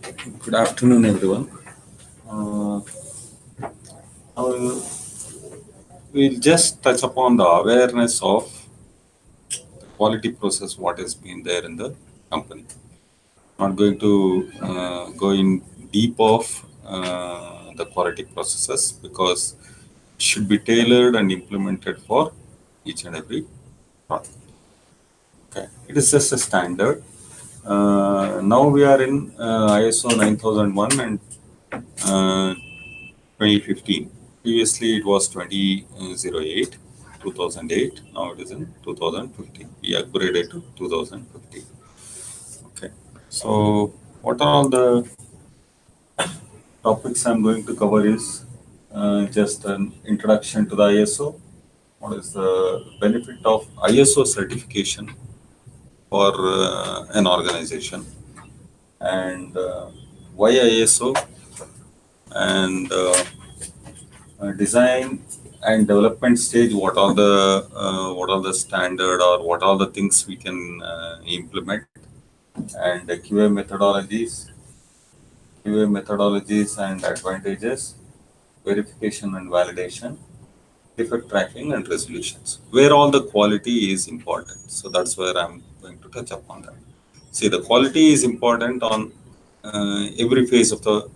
Good afternoon, everyone. Uh, I we'll just touch upon the awareness of the quality process, what has been there in the company. Not going to go in deep of the quality processes because it should be tailored and implemented for each and every project. Okay, it is just a standard. Now we are in ISO 9001 and uh, 2015. Previously, it was 2008, 2008. Now it is in 2015. We upgraded to 2015. Okay. So, what are all the topics I'm going to cover is just an introduction to the ISO. What is the benefit of ISO certification for an organization, and why ISO, and design and development stage, what are the standard or what are the things we can implement, and the QA methodologies and advantages, verification and validation, defect tracking and resolutions, where all the quality is important. So that's where I'm going to touch upon that. See, the quality is important on every phase of the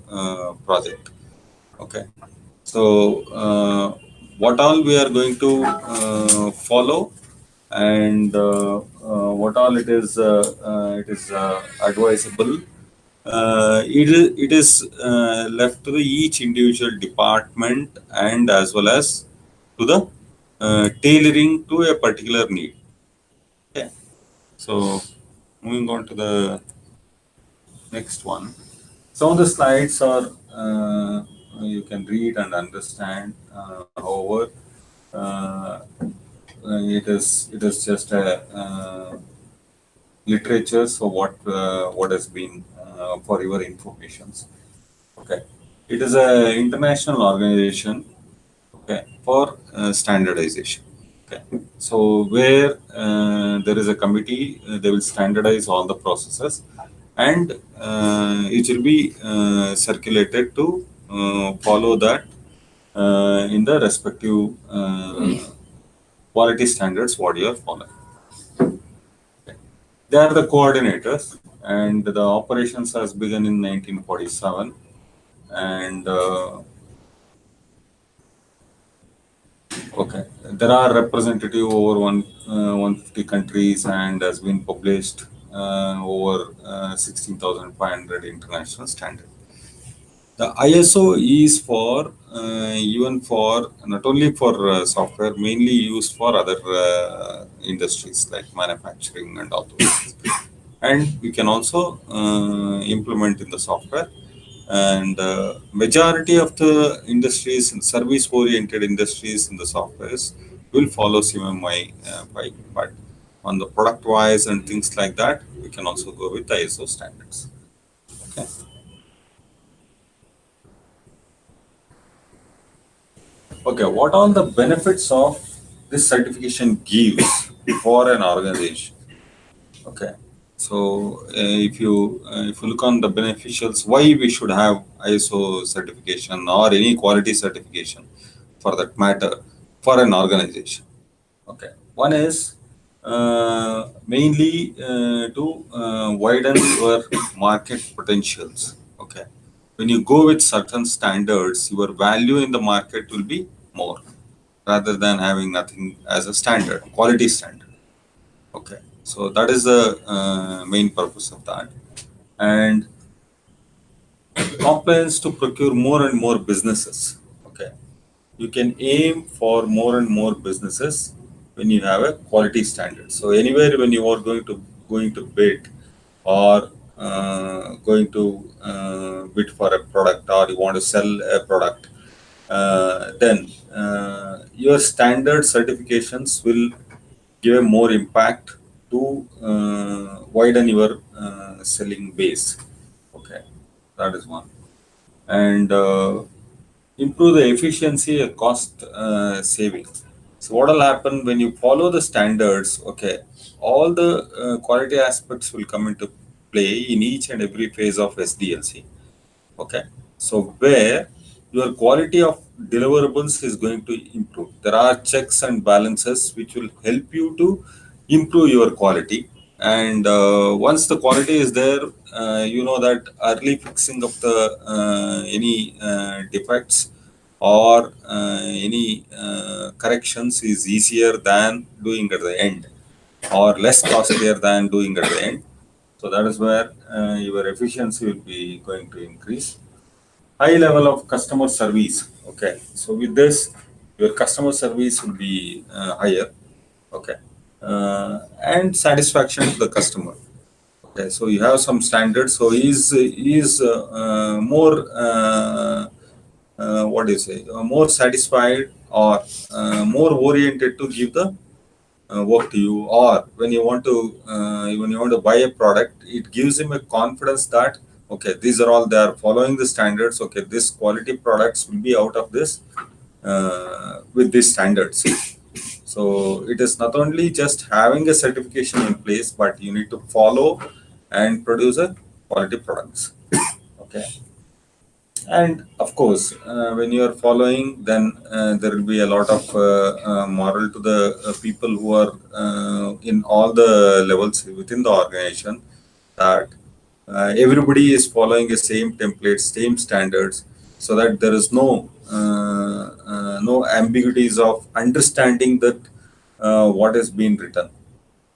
project. Okay. So, what all we are going to follow, and what all it is advisable. It is left to the each individual department and as well as to the tailoring to a particular need. Okay. So, moving on to the next one. Some of the slides are you can read and understand. However, it is just a literature. So what has been for your informations. Okay, it is a international organization. Okay, for standardization. Okay, so where there is a committee, they will standardize all the processes, and it will be circulated to follow that in the respective quality standards what you are following. Okay. They are the coordinators, and the operations has begun in 1947, and okay, there are representative over 150 countries and has been published over 16,500 international standard. The ISO is for even for not only for software, mainly used for other industries like manufacturing and all those. And we can also implement in the software. And majority of the industries and service-oriented industries in the softwares will follow CMMI 5, but on the product-wise and things like that, we can also go with the ISO standards. Okay. Okay, what are the benefits of this certification gives for an organization? Okay, so if you look on the beneficials, why we should have ISO certification or any quality certification, for that matter, for an organization. Okay, one is mainly to widen your market potentials. Okay, when you go with certain standards, your value in the market will be more rather than having nothing as a standard, quality standard. Okay, so that is the main purpose of that. And compliance to procure more and more businesses. Okay, you can aim for more and more businesses when you have a quality standard. So anywhere when you are going to bid or going to bid for a product, or you want to sell a product, then your standard certifications will give a more impact to widen your selling base. Okay, that is one. And improve the efficiency and cost saving. So what will happen when you follow the standards? Okay, all the quality aspects will come into play in each and every phase of SDLC. Okay, so where your quality of deliverables is going to improve. There are checks and balances which will help you to improve your quality. And once the quality is there, you know that early fixing of the any defects or any corrections is easier than doing at the end, or less costlier than doing at the end. So that is where your efficiency will be going to increase. High level of customer service. Okay, so with this, your customer service will be higher. Okay, and satisfaction to the customer. Okay, so you have some standards. So is more what do you say? More satisfied or more oriented to give the work to you, or when you want to buy a product, it gives him a confidence that okay, these are all, they are following the standards. Okay, this quality products will be out of this with these standards. So it is not only just having a certification in place, but you need to follow and produce a quality products. Okay, and of course, when you are following, then there will be a lot of moral to the people who are in all the levels within the organization, that everybody is following the same templates, same standards, so that there is no ambiguities of understanding that what has been written.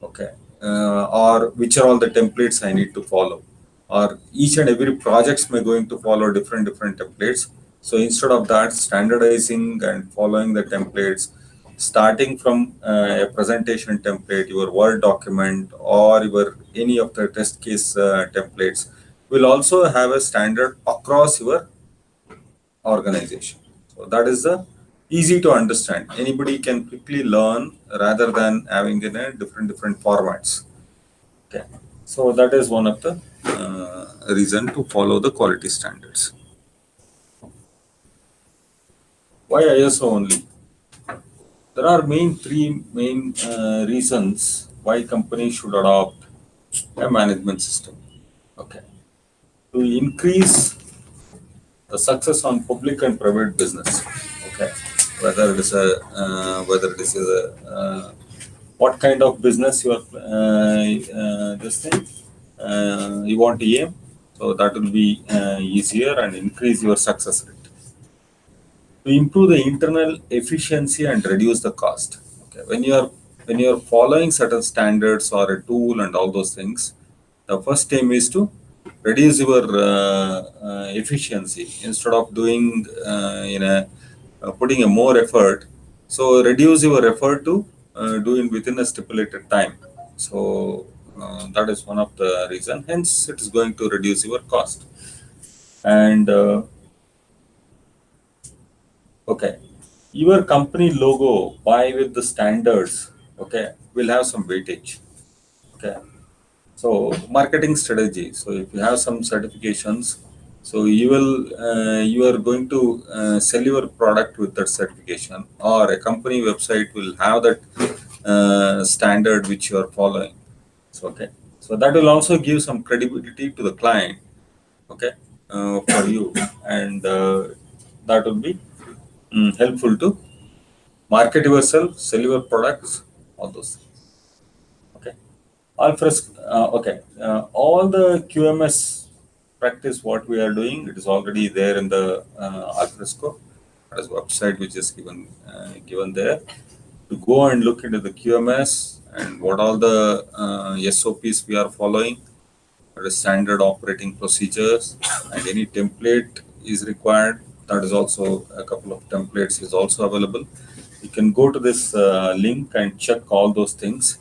Okay, or which are all the templates I need to follow, or each and every projects may going to follow different templates. So instead of that, standardizing and following the templates, starting from a presentation template, your Word document, or your any of the test case templates will also have a standard across your organization. So that is the easy to understand. Anybody can quickly learn rather than having in a different formats. Okay, so that is one of the reason to follow the quality standards. Why ISO only? There are three main reasons why companies should adopt a management system. Okay, to increase the success on public and private business. Okay, whether it is a what kind of business you are this thing you want to aim, so that will be easier and increase your success rate. To improve the internal efficiency and reduce the cost. Okay, when you are following certain standards or a tool and all those things, the first aim is to reduce your efficiency instead of doing in a putting a more effort. So reduce your effort to do it within a stipulated time. So that is one of the reason. Hence, it is going to reduce your cost. And okay, your company logo by with the standards. Okay, will have some weightage. Okay, so marketing strategy. So if you have some certifications, so you are going to sell your product with that certification, or a company website will have that standard which you are following. So okay, so that will also give some credibility to the client. Okay, for you, and that will be helpful to market yourself, sell your products, all those things. Okay. All the QMS practice what we are doing, it is already there in the Alfresco. That is website which is given there. To go and look into the QMS and what all the SOPs we are following, what is standard operating procedures, and any template is required. That is also a couple of templates is also available. You can go to this link and check all those things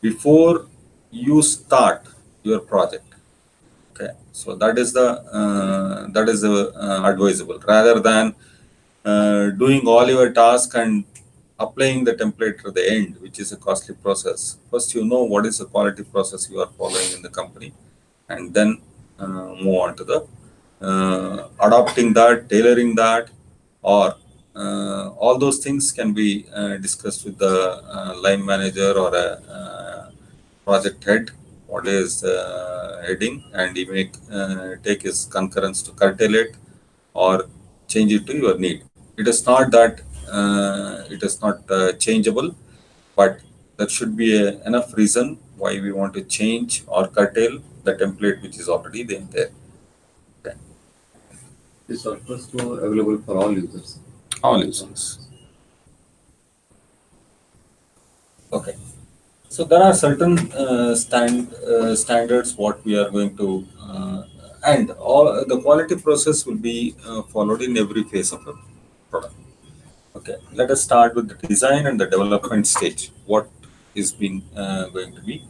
before you start your project. Okay, so that is the advisable, rather than doing all your task and applying the template at the end, which is a costly process. First, you know what is the quality process you are following in the company, and then move on to the adopting that, tailoring that, or all those things can be discussed with the line manager or a project head what is heading, and you make take his concurrence to curtail it or change it to your need. It is not that it is not changeable, but there should be enough reason why we want to change or curtail the template which is already there. Okay. This offers to available for all users. All users. Okay. So there are certain standards what we are going to, and all the quality process will be followed in every phase of a product. Okay, let us start with the design and the development stage. What is being going to be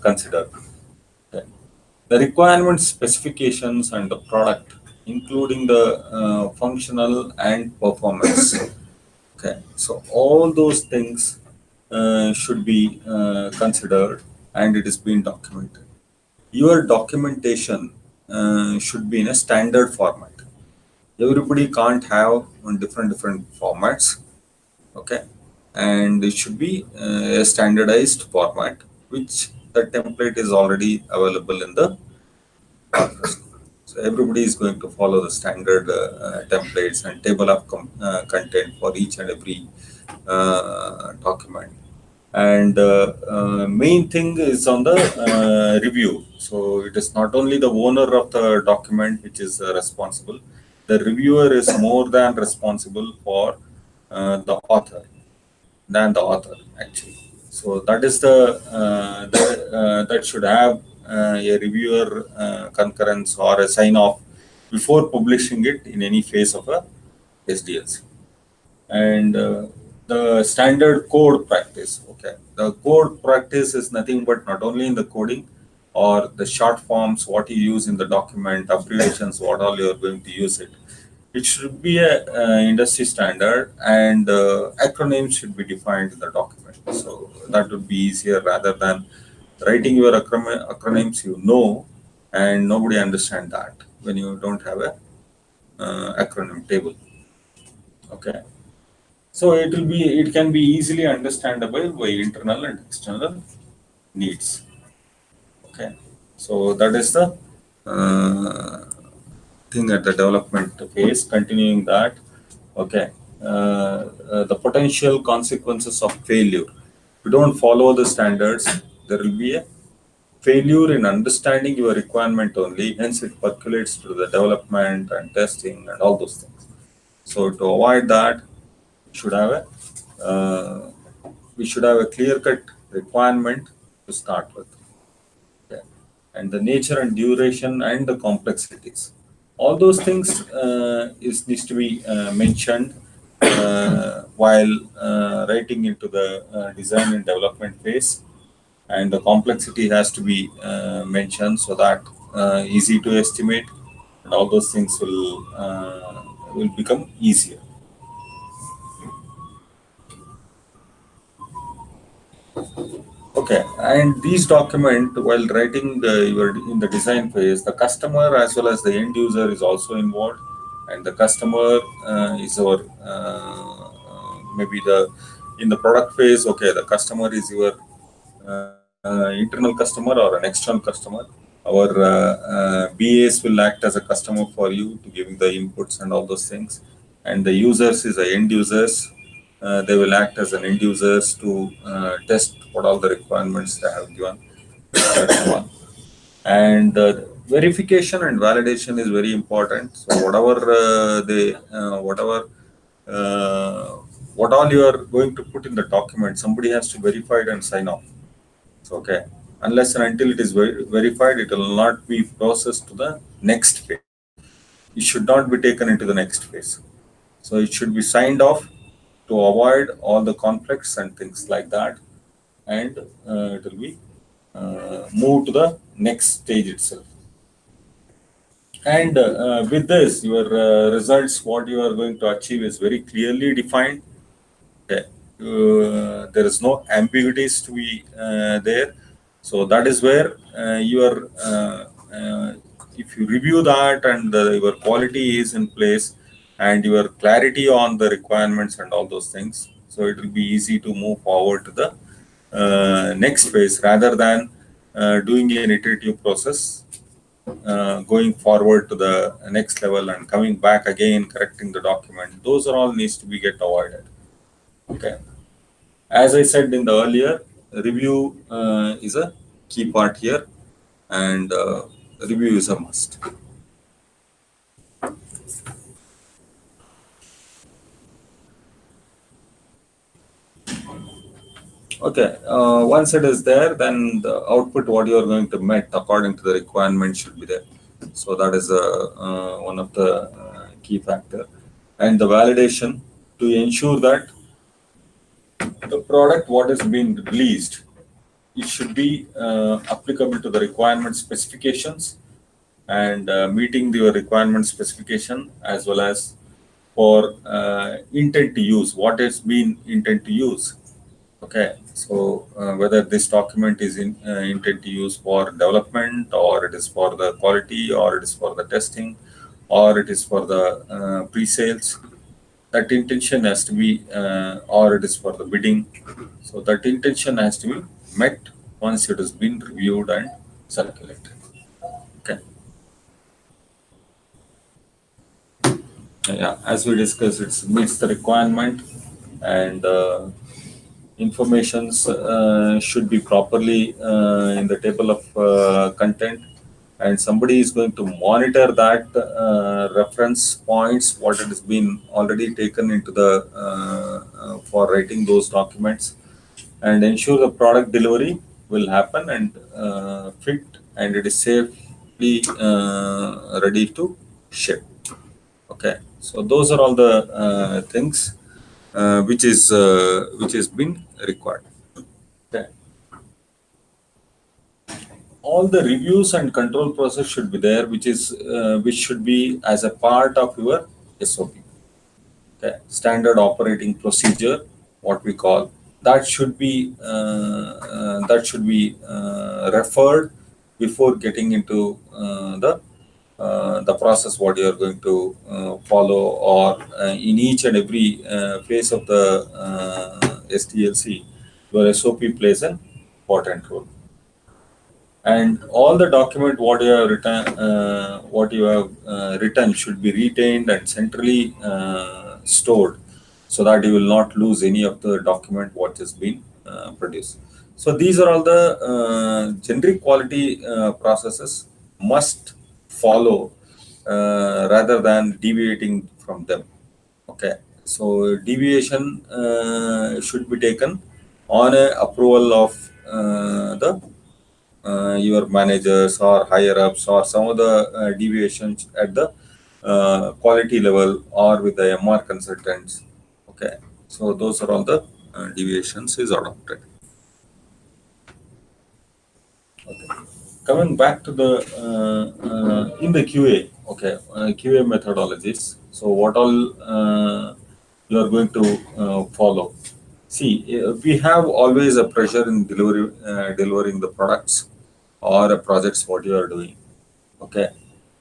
considered? Okay. The requirement specifications and the product, including the functional and performance. Okay, so all those things should be considered, and it is being documented. Your documentation should be in a standard format. Everybody can't have on different formats. Okay, and it should be a standardized format, which the template is already available in the corpus. So everybody is going to follow the standard templates and table of content for each and every document. And main thing is on the review. So it is not only the owner of the document which is responsible. The reviewer is more than responsible for the author actually. So that is that should have a reviewer concurrence or a sign off before publishing it in any phase of a SDLC. And the standard code practice. Okay, the code practice is nothing but not only in the coding or the short forms what you use in the document, abbreviations, what all you are going to use it. It should be a industry standard, and acronyms should be defined in the document. So that would be easier rather than writing your acronyms, and nobody understand that when you don't have a acronym table. Okay. So it can be easily understandable by internal and external needs. Okay. So that is the thing at the development phase. Continuing that, okay, the potential consequences of failure. If you don't follow the standards, there will be a failure in understanding your requirement only. Hence, it percolates to the development and testing and all those things. So to avoid that, should have a we should have a clear-cut requirement to start with. Okay. And the nature and duration and the complexities. All those things needs to be mentioned while writing into the design and development phase, and the complexity has to be mentioned so that easy to estimate, and all those things will become easier. Okay, and these document while writing in the design phase, the customer as well as the end user is also involved, and the customer is our maybe the in the product phase. Okay, the customer is your internal customer or an external customer. Our BAs will act as a customer for you to giving the inputs and all those things, and the users is the end users. They will act as an end users to test what all the requirements they have given. That's one. And verification and validation is very important. So what all you are going to put in the document, somebody has to verify it and sign off. So, okay, unless and until it is verified, it will not be processed to the next phase. It should not be taken into the next phase. So it should be signed off to avoid all the conflicts and things like that, and it will be moved to the next stage itself. And with this, your results, what you are going to achieve is very clearly defined. Okay. There is no ambiguities to be there. So that is where if you review that and your quality is in place and your clarity on the requirements and all those things, so it will be easy to move forward to the next phase rather than doing an iterative process, going forward to the next level and coming back again, correcting the document. Those are all needs to be get avoided. Okay. As I said in the earlier, review is a key part here, and review is a must. Okay, once it is there, then the output what you are going to met according to the requirement should be there. So that is one of the key factor, and the validation to ensure that the product what is being released, it should be applicable to the requirement specifications and meeting your requirement specification as well as for intent to use, what is being intent to use. Okay, so whether this document is intent to use for development, or it is for the quality, or it is for the testing, or it is for the pre-sales, that intention has to be, or it is for the bidding. So that intention has to be met once it has been reviewed and circulated. Okay. Yeah, as we discussed, it meets the requirement, and informations should be properly in the table of content, and somebody is going to monitor that reference points what it has been already taken into the for writing those documents, and ensure the product delivery will happen and fit, and it is safely ready to ship. Okay, so those are all the things which has been required. Okay. All the reviews and control process should be there, which should be as a part of your SOP. Okay. Standard operating procedure, what we call, that should be referred before getting into the process what you are going to follow, or in each and every phase of the SDLC, your SOP plays an important role. And all the document what you have written should be retained and centrally stored, so that you will not lose any of the document what has been produced. So these are all the generic quality processes must follow rather than deviating from them. Okay, so deviation should be taken on a approval of the your managers or higher ups, or some of the deviations at the quality level or with the MR consultants. Okay, so those are all the deviations is adopted. Okay. Coming back to the in the QA, okay, QA methodologies. So what all you are going to follow? See, we have always a pressure in delivering the products or projects what you are doing. Okay,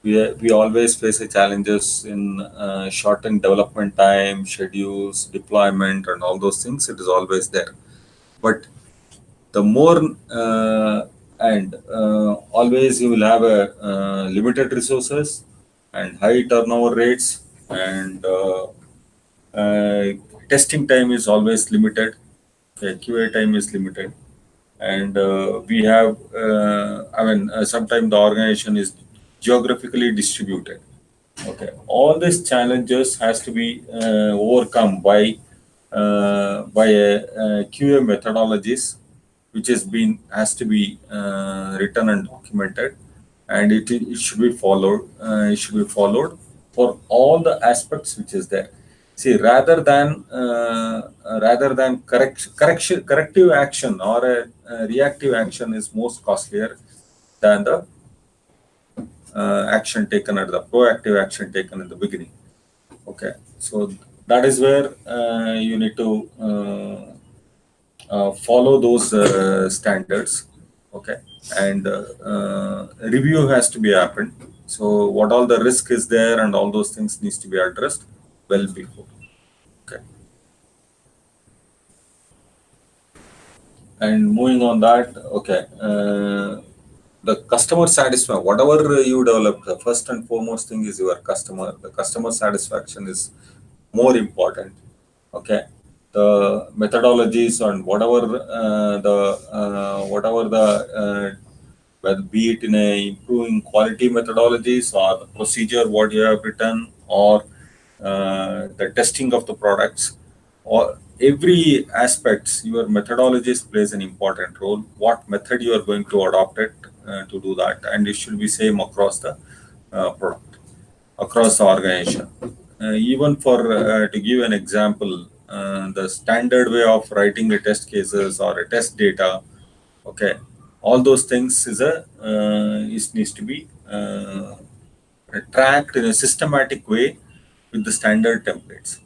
we always face a challenges in shortened development time, schedules, deployment, and all those things. It is always there, but the more and always you will have a limited resources and high turnover rates, and uh, testing time is always limited. Okay, QA time is limited, and we have sometimes the organization is geographically distributed. Okay, all these challenges has to be overcome by a QA methodologies, which has to be written and documented, and it should be followed. It should be followed for all the aspects which is there. See, rather than corrective action or a reactive action is most costlier than the action taken at the proactive action taken in the beginning. Okay, so that is where you need to follow those standards. Okay, and review has to be happened. So what all the risk is there and all those things needs to be addressed well before. Okay, And moving on that, okay, the customer satisfaction, whatever you develop, the first and foremost thing is your customer. The customer satisfaction is more important. Okay, the methodologies and whatever the whether be it in a improving quality methodologies or the procedure what you have written or the testing of the products or every aspects your methodologies plays an important role. What method you are going to adopt it to do that, and it should be same across the product, across the organization. Even for to give an example, the standard way of writing a test cases or a test data, okay, all those things needs to be tracked in a systematic way with the standard templates.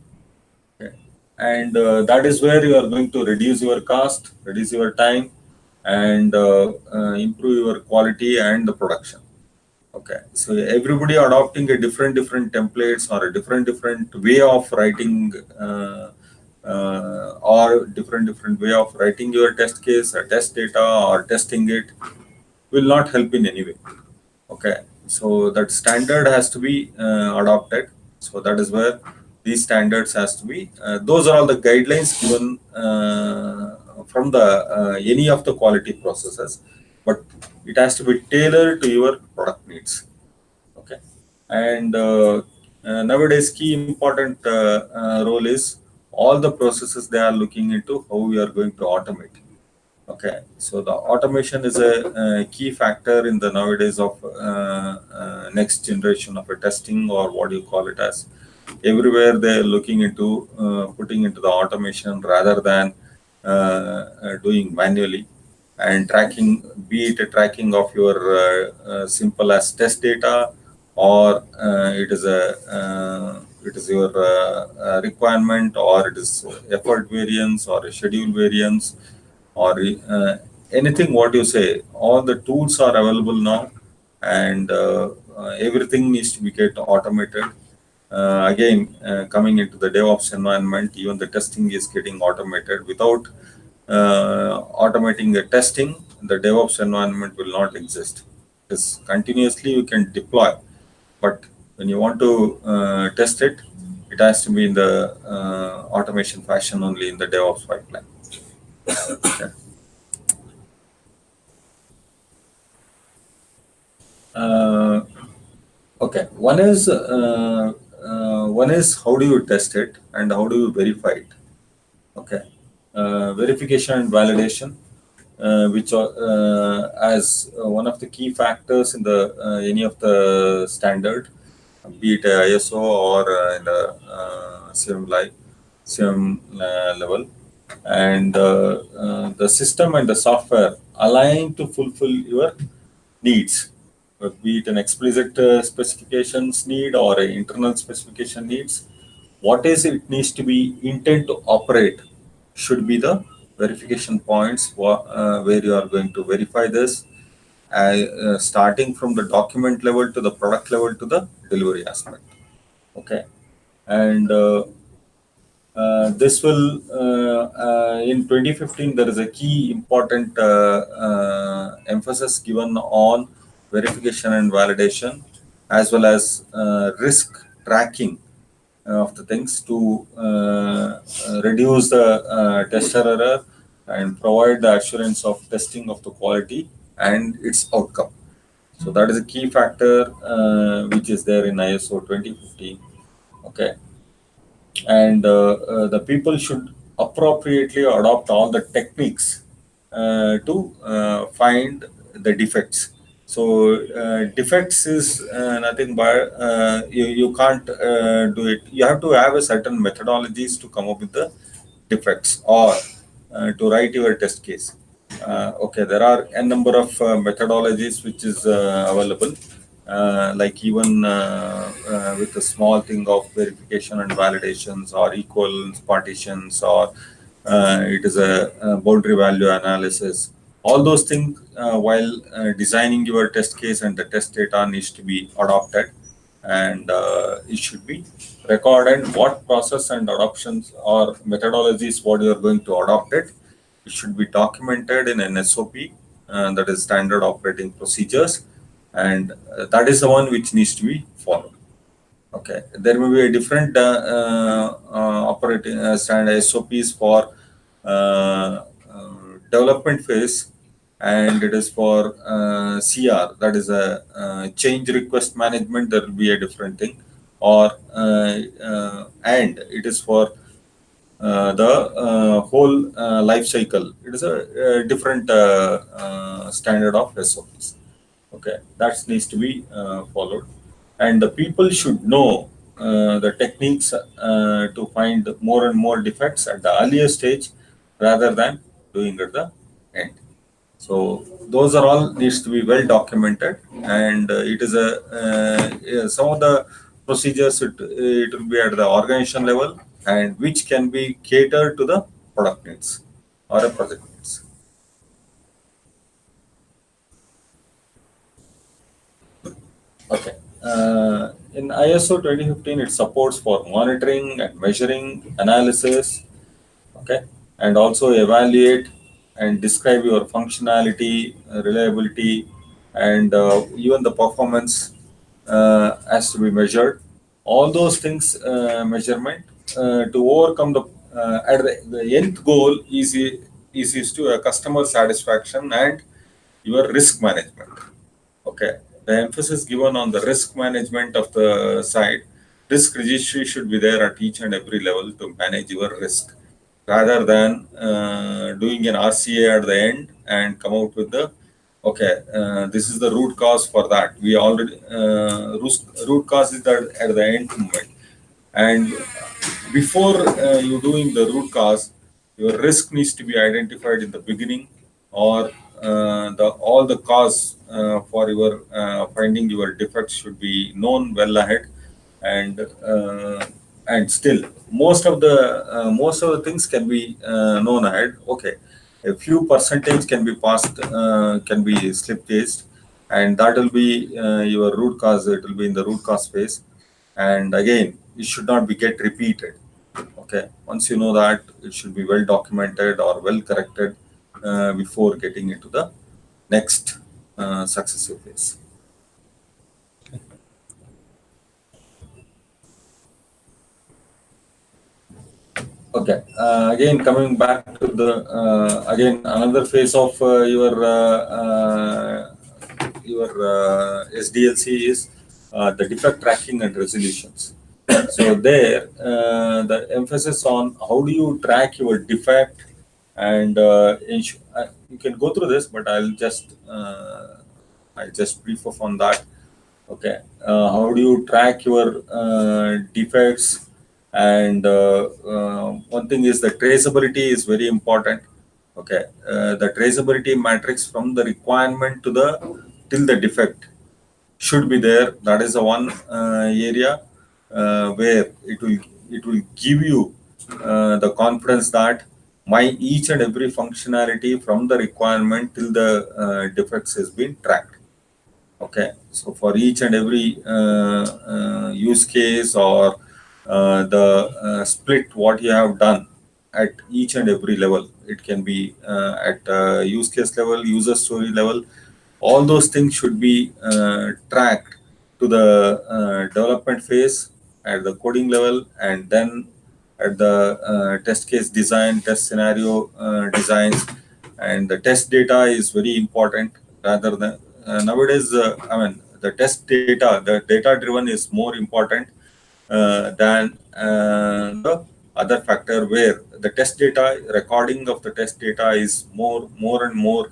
Okay. And that is where you are going to reduce your cost, reduce your time, and improve your quality and the production. Okay, so everybody adopting a different templates or a different way of writing or different way of writing your test case or test data or testing it will not help in any way. Okay, so that standard has to be adopted. So that is where these standards has to be. Those are all the guidelines given from the any of the quality processes, but it has to be tailored to your product needs. Okay, and nowadays key important role is all the processes they are looking into how we are going to automate. Okay, so the automation is a key factor in the nowadays of next generation of a testing, or what do you call it as. Everywhere they're looking into putting into the automation rather than doing manually, and tracking, be it a tracking of your simple as test data, or it is your requirement, or it is effort variance or a schedule variance, or anything what you say. All the tools are available now, and everything needs to be get automated. Again, coming into the DevOps environment, even the testing is getting automated. Without automating the testing, the DevOps environment will not exist. Because continuously you can deploy, but when you want to test it, it has to be in the automation fashion only in the DevOps pipeline. Okay. Uh, okay. One is how do you test it and how do you verify it? Okay. Verification and validation, which are as one of the key factors in the any of the standard, be it ISO or in the CM level, and the system and the software align to fulfill your needs, be it an explicit specifications need or an internal specification needs. What is it needs to be intent to operate should be the verification points where you are going to verify this, starting from the document level to the product level to the delivery aspect. Okay, and this will in 2015 there is a key important emphasis given on verification and validation, as well as risk tracking of the things to reduce the test error and provide the assurance of testing of the quality and its outcome. So that is a key factor which is there in ISO 2015. Okay, and the people should appropriately adopt all the techniques to find the defects. So defects is nothing but you can't do it. You have to have a certain methodologies to come up with the defects, or to write your test case. Okay, there are a number of methodologies which is available, like even with a small thing of verification and validations, or equal partitions, or it is a boundary value analysis. All those things, while designing your test case and the test data needs to be adopted, and it should be recorded what process and adoptions or methodologies what you are going to adopt it, It should be documented in an SOP, that is standard operating procedures, and that is the one which needs to be followed. Okay, there may be a different operating standard SOPs for development phase, and it is for CR, that is a change request management. There will be a different thing, or and it is for the whole life cycle. It is a different standard of SOPs. Okay, that needs to be followed, and the people should know the techniques to find more and more defects at the earlier stage rather than doing at the end. So those are all needs to be well documented, and it is a yeah, some of the procedures, it will be at the organization level, and which can be catered to the product needs or a project needs. Okay. In ISO 2015, it supports for monitoring and measuring, analysis, okay, and also evaluate and describe your functionality, reliability, and even the performance has to be measured. All those things, measurement to overcome at the end goal is to a customer satisfaction and your risk management. Okay. The emphasis given on the risk management of the side. Risk registry should be there at each and every level to manage your risk, rather than doing an RCA at the end and come out with the okay. This is the root cause for that. We already root cause is that at the end moment, and before you doing the root cause, your risk needs to be identified in the beginning, or the all the cause for your finding your defects should be known well ahead, and still most of the things can be known ahead. Okay, a few percentage can be passed, can be slip chased, and that will be your root cause. It will be in the root cause phase, and again it should not be get repeated. Okay, once you know that, it should be well documented or well corrected before getting into the next successive phase. Okay, again coming back to the again another phase of your SDLC is the defect tracking and resolutions. So there, the emphasis on how do you track your defect, and you can go through this, but I'll just brief off on that. Okay, how do you track your defects? And one thing is the traceability is very important. Okay, the traceability matrix from the requirement to the till the defect should be there. That is the one area where it will give you the confidence that my each and every functionality from the requirement till the defects has been tracked. Okay, so for each and every use case, or the split what you have done at each and every level, it can be at use case level, user story level, all those things should be tracked to the development phase at the coding level, and then at the test case design, test scenario designs, and the test data is very important. Rather than nowadays, I mean, the test data, the data driven is more important than the other factor, where the test data, recording of the test data is more and more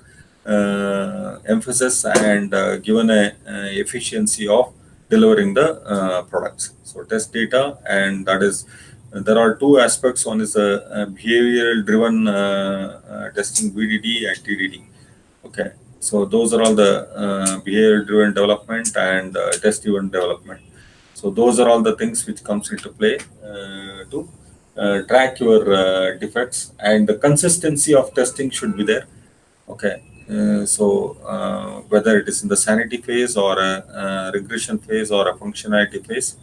emphasis, and given a efficiency of delivering the products. So test data, and that is there are two aspects. One is a behavioral driven testing, BDD and TDD. Okay, so those are all the behavior driven development and test driven development. So those are all the things which comes into play to track your defects, and the consistency of testing should be there. Okay, whether it is in the sanity phase, or a regression phase, or a functionality phase,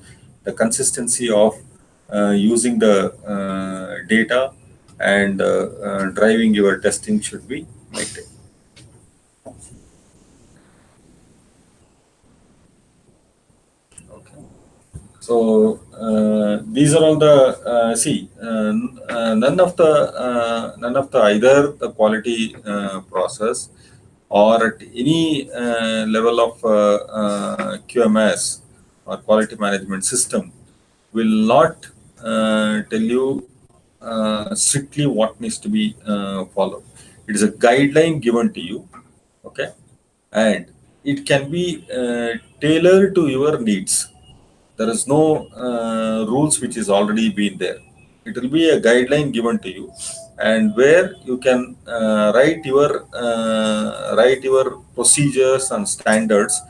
the consistency of using the data and driving your testing should be maintained. Okay. So these are all the none of the either the quality process or at any level of QMS or quality management system will not tell you strictly what needs to be followed. It is a guideline given to you, okay, and it can be tailored to your needs. There is no rules which is already been there. It will be a guideline given to you, and where you can write your procedures and standards,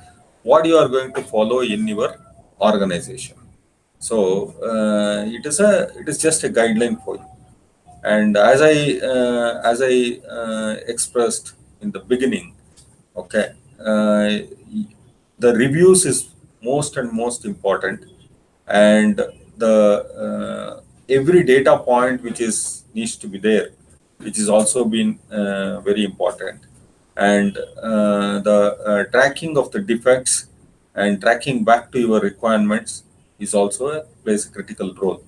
what you are going to follow in your organization. So it is just a guideline for you. And as I expressed in the beginning, okay, the reviews is most and most important, and the every data point which is needs to be there, which is also been very important, and the tracking of the defects and tracking back to your requirements is also plays a critical role.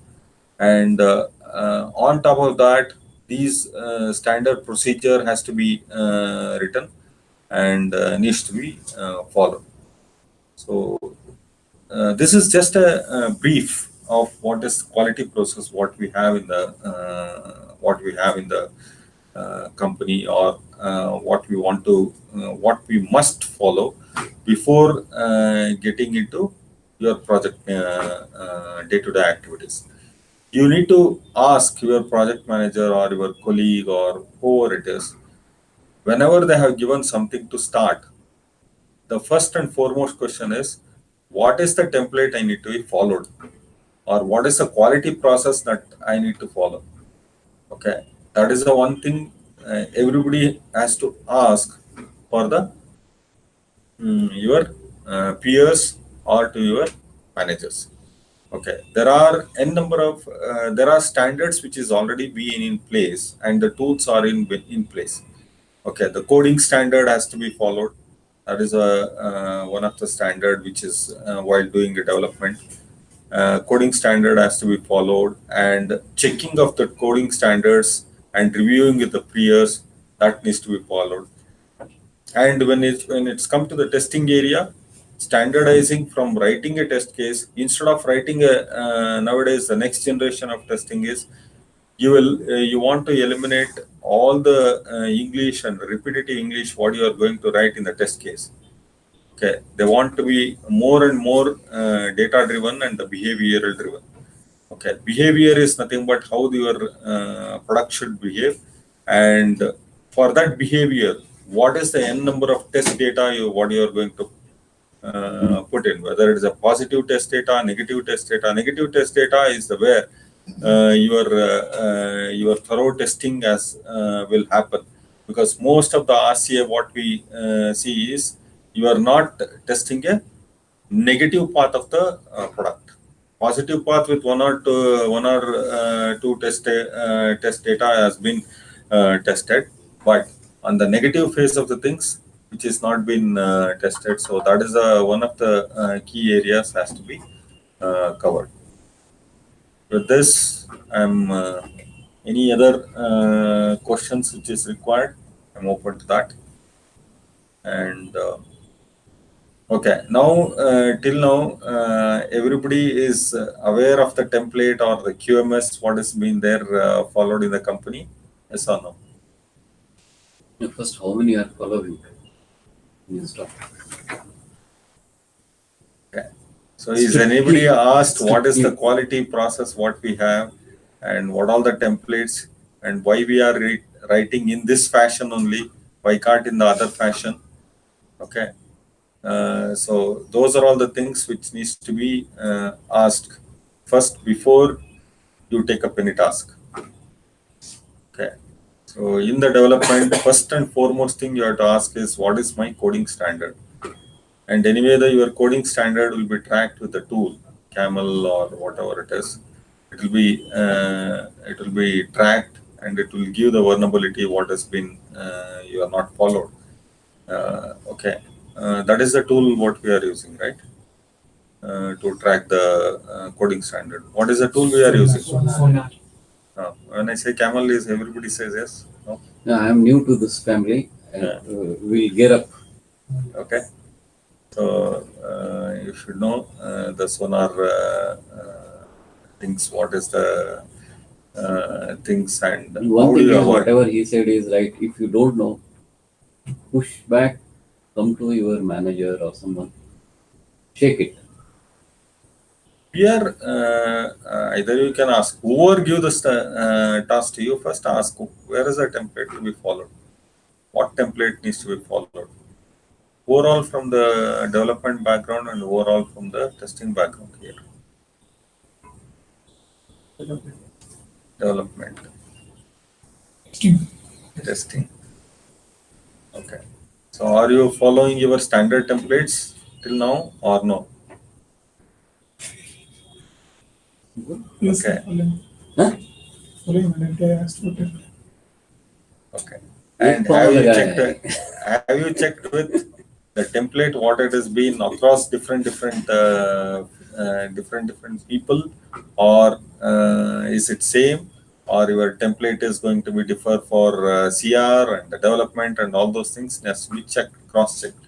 And on top of that, these standard procedure has to be written and needs to be followed. So this is just a brief of what is quality process, what we have in the company, or what we want to what we must follow before getting into your project day-to-day activities. You need to ask your project manager or your colleague or whoever it is, whenever they have given something to start, the first and foremost question is, what is the template I need to be followed, or what is the quality process that I need to follow? Okay, that is the one thing everybody has to ask for the your peers or to your managers. Okay, there are n number of there are standards which is already being in place, and the tools are in place. Okay, the coding standard has to be followed. That is a one of the standard which is while doing the development. Coding standard has to be followed, and checking of the coding standards and reviewing with the peers, that needs to be followed. And when it's come to the testing area, standardizing from writing a test case, instead of writing a nowadays the next generation of testing is, you want to eliminate all the English and repetitive English what you are going to write in the test case. Okay, they want to be more and more data driven and the behavioral driven. Okay, behavior is nothing but how your product should behave, and for that behavior, what is the n number of test data what you are going to put in, whether it is a positive test data, negative test data. Negative test data is the where your thorough testing as will happen, because most of the RCA what we see is you are not testing a negative part of the product. Positive part with one or two test data has been tested, but on the negative phase of the things which is not been tested. So that is one of the key areas has to be covered. With this, I'm any other questions which is required, I'm open to that. And okay, now till now everybody is aware of the template or the QMS what has been there followed in the company. Yes or no? First, how many are following this stuff? Okay. So is anybody asked what is the quality process what we have, and what all the templates, and why we are writing in this fashion only, why can't in the other fashion? Okay. So those are all the things which needs to be asked first before you take up any task. Okay. So in the development, first and foremost thing you have to ask is, what is my coding standard? And anyway, your coding standard will be tracked with the tool, Camel or whatever it is. It will be tracked, and it will give the vulnerability what has been you are not followed. Okay, that is the tool what we are using, right? To track the coding standard. What is the tool we are using? Sonar. When I say camel, is everybody says yes? No? No, I am new to this family. Yeah. We'll get up. Okay. So you should know the sonar things. What is the things and One how do thing you is, avoid? whatever he said is right. If you don't know, push back, come to your manager or someone, shake it. Here, either you can ask whoever give this task to you. First, ask where is the template to be followed. What template needs to be followed? Overall from the development background and overall from the testing background here. Development. Testing. Okay. So are you following your standard templates till now or no? Yes, Okay. Huh? Following when I asked for template. Okay. Yes, And follow the have you checked with the template what it has been across different people, or is it same, or your template is going to be differ for CR and the development and all those things? Yes, we checked, cross checked.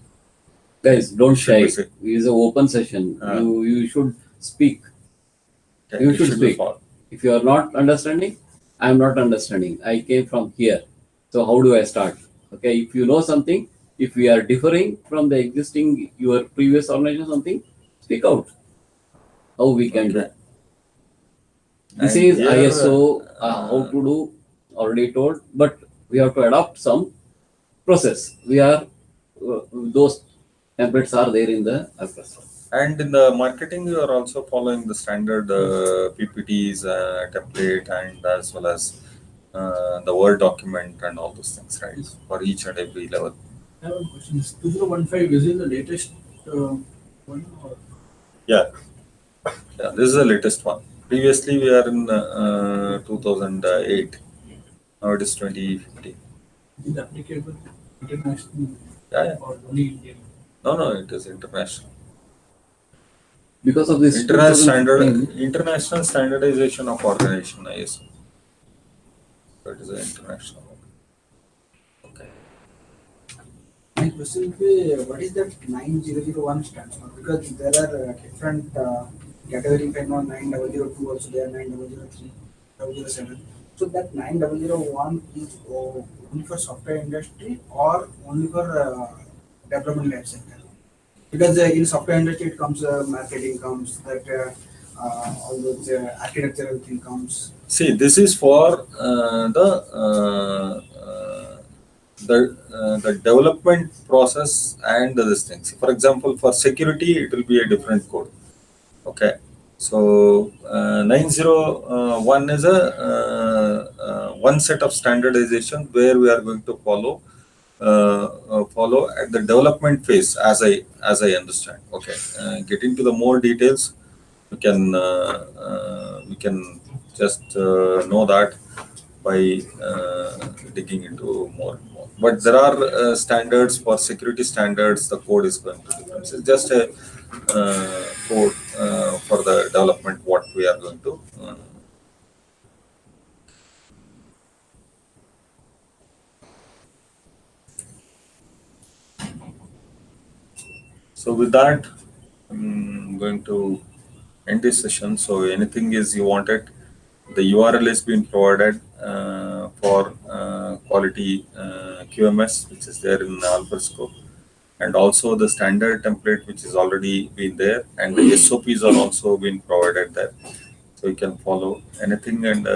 Guys, don't Should be shy. safe. It is an open session. You should speak. Okay, You it should should be speak. followed. If you are not understanding, I am not understanding. I came from here. So how do I start? Okay, if you know something, if we are differing from the existing your previous organization something, speak out. How we can do. Okay. This And is here, ISO how to do already told, but we have to adopt some process. We are those templates are there in the process. and in the marketing, you are also following the standard PPTs template, and as well as the Word document and all those things, right? For each and every level. I have a question. Is 2015 using the latest one or Yeah, yeah, this is the latest one. Previously, we are in 2008. Now it is 2015. is it applicable international Yeah, yeah. or only Indian? No, it is international. Because of this International standardization of organization, ISO. So it is an international one. Okay. My question would be, what is that 9001 stands for? Because there are different category, if I know 9002 also there, 9003, 007. So that 9001 is only for software industry or only for development life cycle? Because in software industry it comes, marketing comes, that all those architectural thing comes. See, this is for the development process and these things. For example, for security, it will be a different code. Okay, so 901 is a one set of standardization where we are going to follow at the development phase, as I understand. Okay, getting to the more details, we can just know that by digging into more and more. But there are standards for security standards. The code is going to different. It's just a code for the development what we are going to. So with that, I'm going to end this session. So anything is you wanted, the URL has been provided for quality QMS, which is there in Alfresco, and also the standard template, which is already been there, and the SOPs are also been provided there. So you can follow anything, and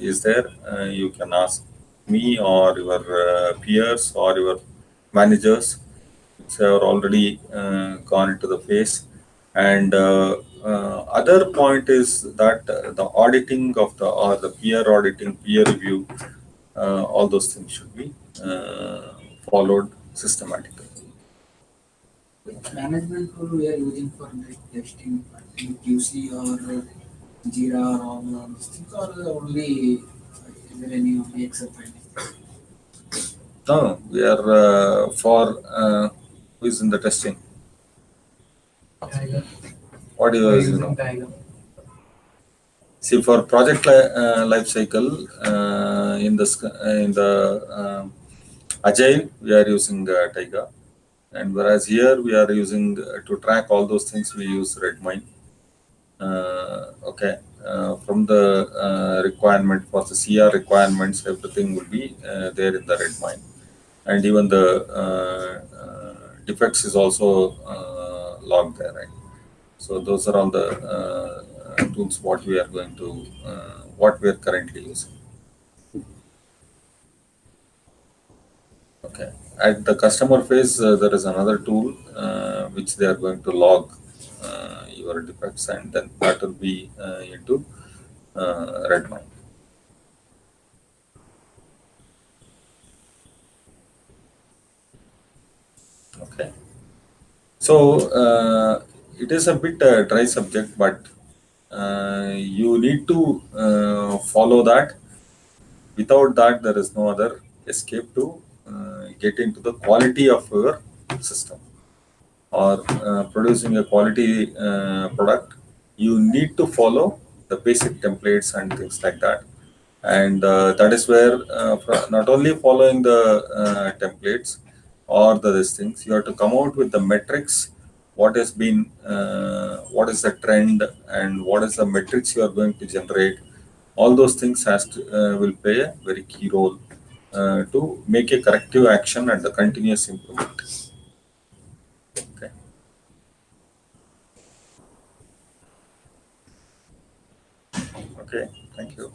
is there, you can ask me or your peers or your managers, which have already gone into the phase. And other point is that the auditing of the, or the peer auditing, peer review, all those things should be followed systematically. Which management tool we are using for like testing, QC or Jira or all these things, or only Is there any on the Excel file? No, we are for who is in the testing. Tiger. What you are using? Tiger. See, for project life cycle in Agile, we are using Tiger, and whereas here we are using to track all those things, we use Redmine. Okay, from the requirement for the CR requirements, everything will be there in the Redmine, and even the defects is also logged there, right? So those are all the tools what we are going to what we are currently using. Okay. At the customer phase, there is another tool which they are going to log your defects, and then that will be into Redmine. Okay. So it is a bit dry subject, but you need to follow that. Without that, there is no other escape to get into the quality of your system or producing a quality product. You need to follow the basic templates and things like that. And that is where not only following the templates or these things, you have to come out with the metrics. What has been, what is the trend, and what is the metrics you are going to generate. All those things will play a very key role to make a corrective action and the continuous improvement. Okay. Okay. Thank you.